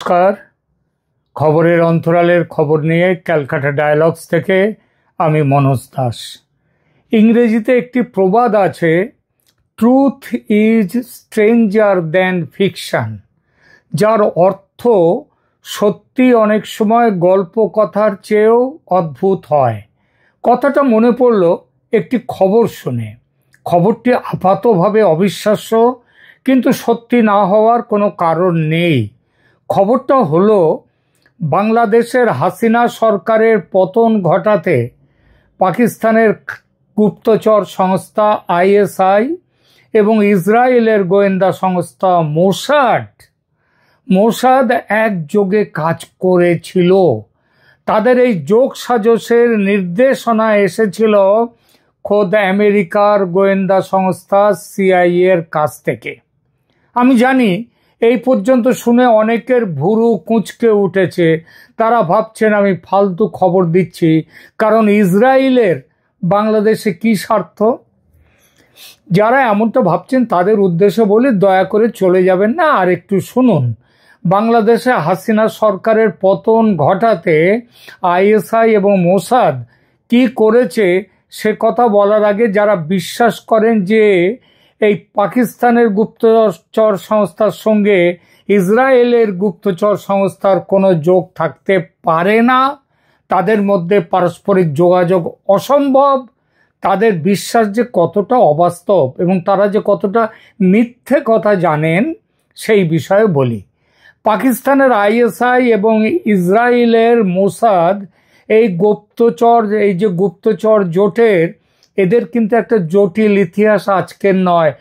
নমস্কার। খবরের অন্তরালের খবর নিয়ে ক্যালকাটা ডায়ালগস থেকে আমি মনোজ দাস। ইংরেজিতে একটি প্রবাদ আছে, truth is stranger than fiction, যার অর্থ সত্যি অনেক সময় গল্প কথার চেয়েও অদ্ভুত হয়। কথাটা মনে পড়ল একটি খবর শুনে। খবরটি আপাতভাবে অবিশ্বাস্য, কিন্তু সত্যি না হওয়ার কোনো কারণ নেই। খবরটা হলো, বাংলাদেশের হাসিনা সরকারের পতন ঘটাতে পাকিস্তানের গুপ্তচর সংস্থা আইএসআই এবং ইসরায়েলের গোয়েন্দা সংস্থা মোসাদ একযোগে কাজ করেছিল। তাদের এই যোগ সাজসের নির্দেশনা এসেছিল খোদ আমেরিকার গোয়েন্দা সংস্থা সিআইএ এর কাছ থেকে। আমি জানি এই পর্যন্ত শুনে অনেকের ভুরু কুঁচকে উঠেছে। তারা ভাবছেন আমি ফালতু খবর দিচ্ছি, কারণ ইসরায়েলের বাংলাদেশে কি স্বার্থ। যারা এমনটা ভাবছেন তাদের উদ্দেশ্যে বলি, দয়া করে চলে যাবেন না, আর একটু শুনুন। বাংলাদেশে হাসিনা সরকারের পতন ঘটাতে আইএসআই এবং মোসাদ কি করেছে সে কথা বলার আগে, যারা বিশ্বাস করেন যে এই পাকিস্তানের গুপ্তচর সংস্থার সঙ্গে ইসরায়েলের গুপ্তচর সংস্থার কোনো যোগ থাকতে পারে না, তাদের মধ্যে পারস্পরিক যোগাযোগ অসম্ভব, তাদের বিশ্বাস যে কতটা অবাস্তব এবং তারা যে কতটা মিথ্যে কথা জানেন সেই বিষয়ে বলি। পাকিস্তানের আইএসআই এবং ইসরায়েলের মোসাদ এই গুপ্তচর জোটের, এদের কিন্তু একটা জটিল ইতিহাস আজকের নয়,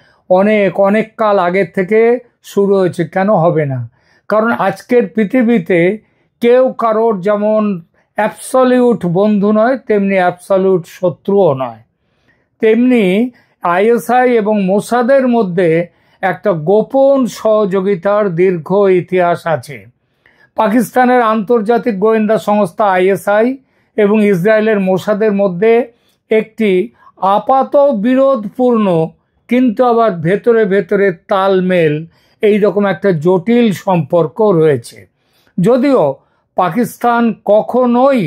অনেক কাল আগের থেকে শুরু হয়েছে। কেন হবে না? কারণ আজকের পৃথিবীতে কেউ কারোর যেমন অ্যাবসলিউট বন্ধু নয়, তেমনি অ্যাবসলিউট শত্রুও নয়। তেমনি আইএসআই এবং মোসাদের মধ্যে একটা গোপন সহযোগিতার দীর্ঘ ইতিহাস আছে। পাকিস্তানের আন্তর্জাতিক গোয়েন্দা সংস্থা আইএসআই এবং ইসরায়েলের মোসাদের মধ্যে একটি আপাত বিরোধপূর্ণ কিন্তু আবার ভেতরে ভেতরে তালমেল, এইরকম একটা জটিল সম্পর্ক রয়েছে। যদিও পাকিস্তান কখনোই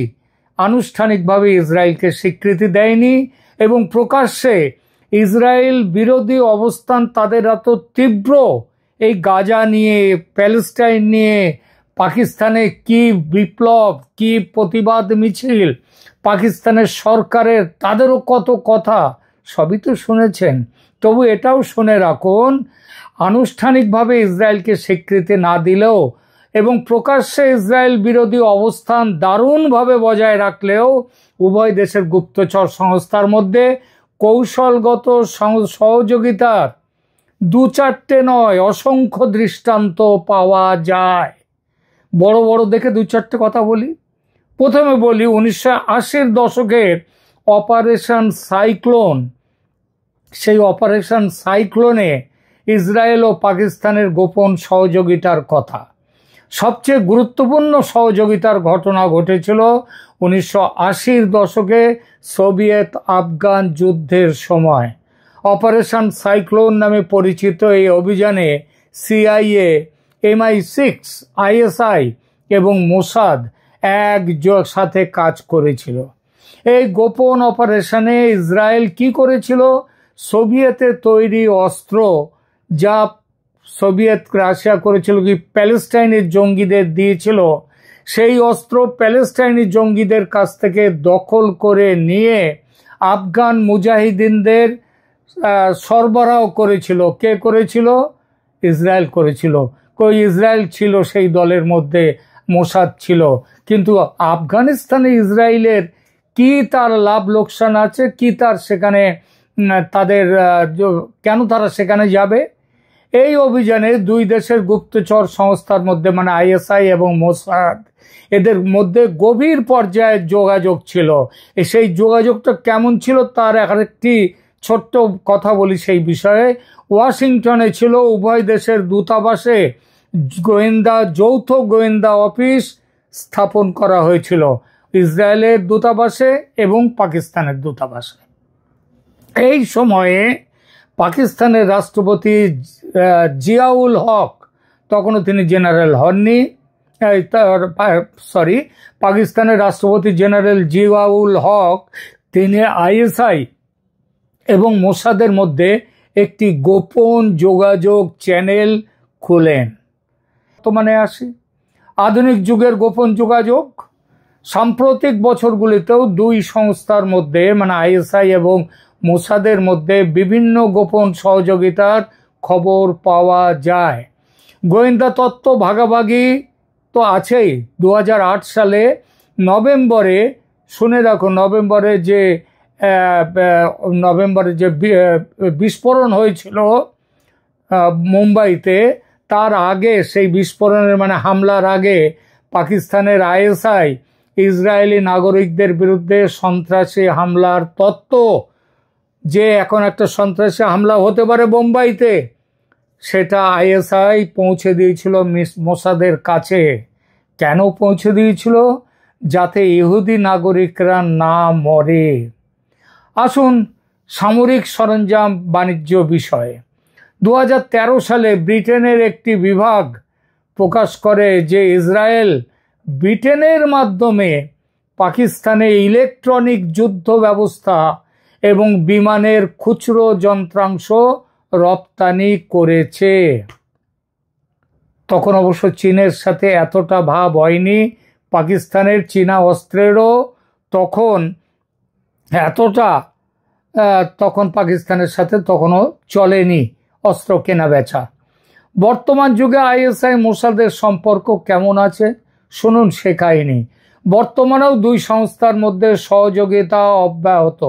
আনুষ্ঠানিকভাবে ইসরায়েলকে স্বীকৃতি দেয়নি এবং প্রকাশ্যে ইসরায়েল বিরোধী অবস্থান তাদের এত তীব্র, এই গাজা নিয়ে, প্যালেস্টাইন নিয়ে পাকিস্তানে কি বিপ্লব, কি প্রতিবাদ মিছিল, পাকিস্তানের সরকারের তাদেরও কত কথা, সবই তো শুনেছেন। তবু এটাও শুনে রাখুন, আনুষ্ঠানিকভাবে ইসরায়েলকে স্বীকৃতি না দিলেও এবং প্রকাশ্যে ইসরায়েল বিরোধী অবস্থান দারুণভাবে বজায় রাখলেও উভয় দেশের গুপ্তচর সংস্থার মধ্যে কৌশলগত সহযোগিতার দু চারটে নয়, অসংখ্য দৃষ্টান্ত পাওয়া যায়। বড় বড় দেখে দু চারটে কথা বলি। প্রথমে বলি 1980-র দশকের অপারেশন সাইক্লোন। সেই অপারেশন সাইক্লোনে ইসরায়েল ও পাকিস্তানের গোপন সহযোগিতার কথা। সবচেয়ে গুরুত্বপূর্ণ সহযোগিতার ঘটনা ঘটেছিল 1980-র দশকে সোভিয়েত আফগান যুদ্ধের সময়। অপারেশন সাইক্লোন নামে পরিচিত এই অভিযানে সিআইএ, MI6, আইএসআই এবং মোসাদ একসাথে কাজ করেছিল। এই গোপন অপারেশনে ইসরায়েল কি করেছিল? সোভিয়েতের তৈরি অস্ত্র, যা সোভিয়েত রাশিয়া করেছিল কি প্যালেস্টাইনের জঙ্গিদের দিয়েছিল, সেই অস্ত্র প্যালেস্টাইনি জঙ্গিদের কাছ থেকে দখল করে নিয়ে আফগান মুজাহিদিনদের সরবরাহ করেছিল। কে করেছিল? ইসরায়েল করেছিল। ইসরায়েল ছিল সেই দলের মধ্যে, মোসাদ ছিল। কিন্তু আফগানিস্তানে ইসরায়েলের কি তার লাভ লোকসান আছে, কি তার সেখানে তাদের কেন তারা সেখানে যাবে? এই অভিযানে দুই দেশের গুপ্তচর সংস্থার মধ্যে, মানে আইএসআই এবং মোসাদ, এদের মধ্যে গভীর পর্যায়ের যোগাযোগ ছিল। সেই যোগাযোগটা কেমন ছিল তার একটি ছোট্ট কথা বলি সেই বিষয়ে। ওয়াশিংটনে ছিল উভয় দেশের দূতাবাসে যৌথ গোয়েন্দা অফিস স্থাপন করা হয়েছিল, ইসরায়েলের দূতাবাসে এবং পাকিস্তানের দূতাবাসে। এই সময়ে পাকিস্তানের রাষ্ট্রপতি জিয়াউল হক, তখনও তিনি জেনারেল হননি, পাকিস্তানের রাষ্ট্রপতি জেনারেল জিয়াউল হক তিনি আইএসআই এবং মোসাদের মধ্যে একটি গোপন যোগাযোগ চ্যানেল খুলেন। বর্তমানে আসি আধুনিক যুগের গোপন যোগাযোগ। সাম্প্রতিক বছরগুলিতেও দুই সংস্থার মধ্যে মানে আইএসআই এবং মোসাদের মধ্যে বিভিন্ন গোপন সহযোগিতার খবর পাওয়া যায়। গোয়েন্দা তথ্য ভাগাভাগি তো আছেই। 2008 সালে নভেম্বরে, শুনে রাখো, নভেম্বরে যে বিস্ফোরণ হয়েছিল মুম্বাইতে, তার আগে সেই বিস্ফোরণের মানে হামলার আগে পাকিস্তানের আইএসআই ইসরায়েলি নাগরিকদের বিরুদ্ধে সন্ত্রাসী হামলার তথ্য, যে এখন একটা সন্ত্রাসী হামলা হতে পারে বোম্বাইতে, সেটা আইএসআই পৌঁছে দিয়েছিল মোসাদের কাছে। কেন পৌঁছে দিয়েছিল? যাতে ইহুদি নাগরিকরা না মরে। আসুন সামরিক সরঞ্জাম বাণিজ্য বিষয়ে। 2013 সালে ব্রিটেনের একটি বিভাগ প্রকাশ করে যে ইসরায়েল ব্রিটেনের মাধ্যমে পাকিস্তানে ইলেকট্রনিক যুদ্ধ ব্যবস্থা এবং বিমানের খুচরো যন্ত্রাংশ রপ্তানি করেছে। তখন অবশ্য চীনের সাথে এতটা ভাব হয়নি, পাকিস্তানের চীনা অস্ত্রেরও তখন পাকিস্তানের সাথে তখনও চলেনি অস্ত্র কেনা বেচা। বর্তমান যুগে আইএসআই মোসাদের সম্পর্ক কেমন আছে শুনুন সে কাহিনী। বর্তমানেও দুই সংস্থার মধ্যে সহযোগিতা অব্যাহত।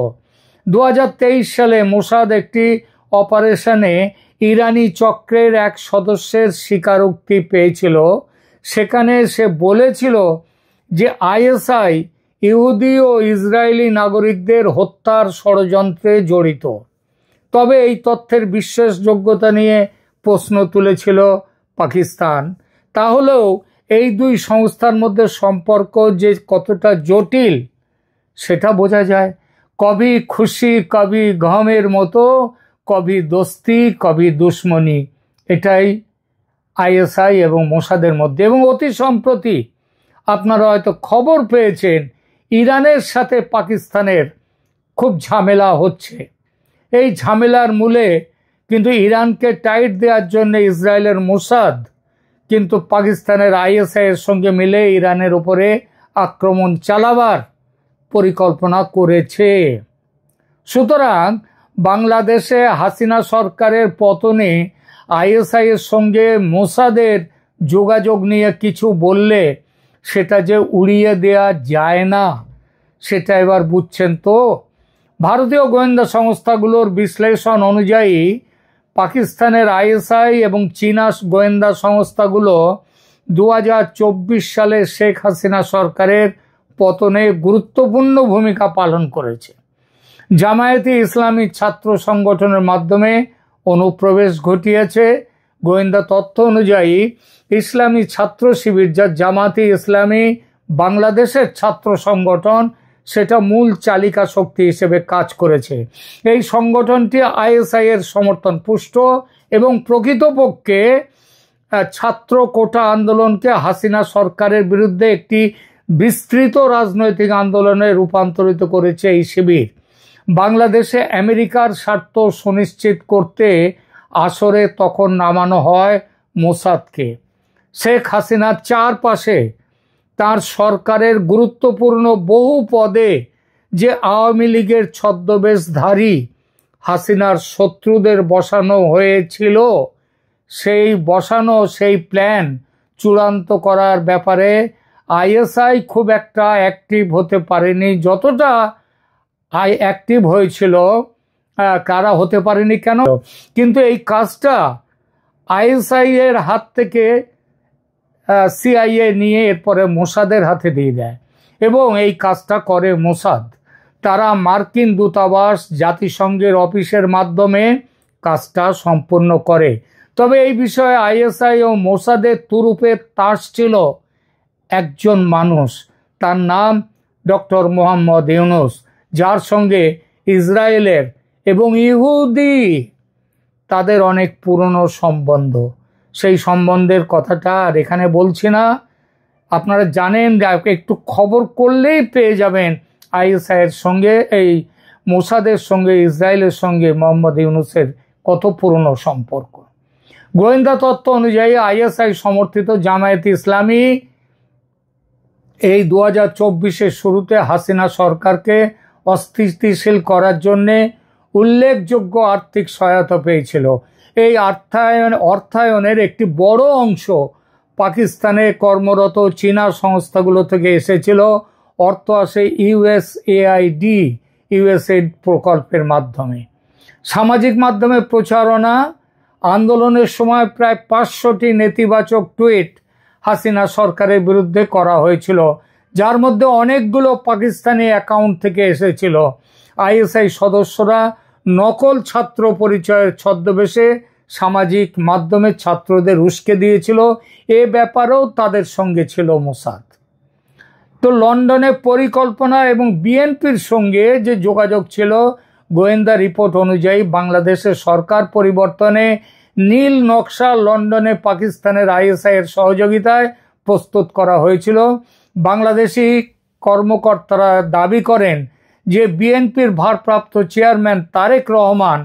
2023 সালে মোসাদ একটি অপারেশনে ইরানি চক্রের এক সদস্যের স্বীকারোক্তি পেয়েছিল। সেখানে সে বলেছিল যে আইএসআই ইহুদি ও ইসরায়েলি নাগরিকদের হত্যার ষড়যন্ত্রে জড়িত। তবে এই তথ্যের বিশ্বাসযোগ্যতা নিয়ে প্রশ্ন তুলেছিল পাকিস্তান। তাহলেও এই দুই সংস্থার মধ্যে সম্পর্ক যে কতটা জটিল সেটা বোঝা যায়। কবি খুশি কবি গমের মতো, কবি দোস্তি কবি দুশ্মনী, এটাই আইএসআই এবং মোসাদের মধ্যে। এবং অতি সম্প্রতি আপনারা হয়তো খবর পেয়েছেন ইরানের সাথে পাকিস্তানের খুব ঝামেলা হচ্ছে। এই ঝামেলার মূলে কিন্তু ইরানকে টাইট দেওয়ার জন্য ইসরায়েলের মোসাদ কিন্তু পাকিস্তানের আইএসআই এর সঙ্গে মিলে ইরানের উপরে আক্রমণ চালাবার পরিকল্পনা করেছে। সুতরাং বাংলাদেশে হাসিনা সরকারের পতনে আইএসআই এর সঙ্গে মোসাদের যোগাযোগ নিয়ে কিছু বললে সেটা যে উড়িয়ে দেয়া যায় না, সেটা এবার বুঝছেন তো। ভারতীয় গোয়েন্দা সংস্থাগুলোর বিশ্লেষণ অনুযায়ী পাকিস্তানের আইএসআই এবং চীনা গোয়েন্দা সংস্থাগুলো 2024 সালে শেখ হাসিনা সরকারের পতনে গুরুত্বপূর্ণ ভূমিকা পালন করেছে। জামায়াতে ইসলামী ছাত্র সংগঠনের মাধ্যমে অনুপ্রবেশ ঘটিয়েছে। গোয়েন্দা তথ্য অনুযায়ী ইসলামী ছাত্র শিবির, যা জামাতে ইসলামী বাংলাদেশের ছাত্র সংগঠন, সেটা মূল চালিকা শক্তি হিসেবে কাজ করেছে। এই সংগঠনটি আইএসআই এর সমর্থন পুষ্ট এবং প্রকৃতপক্ষে ছাত্র কোটা আন্দোলনকে হাসিনা সরকারের বিরুদ্ধে একটি বিস্তৃত রাজনৈতিক আন্দোলনে রূপান্তরিত করেছে এই শিবির। বাংলাদেশে আমেরিকার স্বার্থ সুনিশ্চিত করতে আসরে তখন নামানো হয় মোসাদকে। শেখ হাসিনার চারপাশে তার সরকারের গুরুত্বপূর্ণ বহু পদে যে আওয়ামী লীগের ছদ্মবেশধারী হাসিনার শত্রুদের বসানো হয়েছিল, সেই প্ল্যান চূড়ান্ত করার ব্যাপারে আইএসআই খুব একটা অ্যাক্টিভ হতে পারেনি। যতটা অ্যাক্টিভ হয়েছিল, কারা হতে পারেনি কেন, কিন্তু এই কাজটা আইএসআই এর হাত থেকে সিআইএ নিয়ে এরপরে মোসাদের হাতে দিয়ে দেয় এবং এই কাজটা করে মোসাদ। তারা মার্কিন দূতাবাস, জাতিসংঘের অফিসের মাধ্যমে কাজটা সম্পন্ন করে। তবে এই বিষয়ে আইএসআই ও মোসাদের তুরুপের তাস ছিল একজন মানুষ, তার নাম ডক্টর মোহাম্মদ ইউনুস, যার সঙ্গে ইসরায়েলের এবং ইহুদি তাদের অনেক পুরনো সম্বন্ধ। সেই সম্বন্ধের কথাটা আর এখানে বলছি না, আপনারা জানেন, একটু খবর করলেই পেয়ে যাবেন আইএসআই এর সঙ্গে, এই মোসাদের সঙ্গে, ইসরায়েলের সঙ্গে মোহাম্মদ ইউনূসের কত পুরনো সম্পর্ক। গোয়েন্দা তথ্য অনুযায়ী আইএসআই সমর্থিত জামায়াতে ইসলামী এই 2024-এর শুরুতে হাসিনা সরকারকে অস্থিতিশীল করার জন্যে উল্লেখযোগ্য আর্থিক সহায়তা পেয়েছিল। এই অর্থায়নের একটি বড় অংশ পাকিস্তানে কর্মরত চীনা সংস্থাগুলো থেকে এসেছিল। অর্থ আসে ইউএসএআইডি, ইউএসএইড প্রকল্পের মাধ্যমে। সামাজিক মাধ্যমে প্রচারণা, আন্দোলনের সময় প্রায় 500টি নেতিবাচক টুইট হাসিনা সরকারের বিরুদ্ধে করা হয়েছিল, যার মধ্যে অনেকগুলো পাকিস্তানি অ্যাকাউন্ট থেকে এসেছিল। আইএসআই সদস্যরা নকল ছাত্র পরিচয়ের ছদ্মবেশে সামাজিক মাধ্যমে ছাত্রদের উস্কে দিয়েছিল। এ ব্যাপারেও তাদের সঙ্গে ছিল মোসাদ। তো লন্ডনে পরিকল্পনা এবং বিএনপির সঙ্গে যে যোগাযোগ ছিল, গোয়েন্দা রিপোর্ট অনুযায়ী বাংলাদেশের সরকার পরিবর্তনে নীল নকশা লন্ডনে পাকিস্তানের আইএসআই এর সহযোগিতায় প্রস্তুত করা হয়েছিল। বাংলাদেশি কর্মকর্তারা দাবি করেন যে বিএনপির ভারপ্রাপ্ত চেয়ারম্যান তারেক রহমান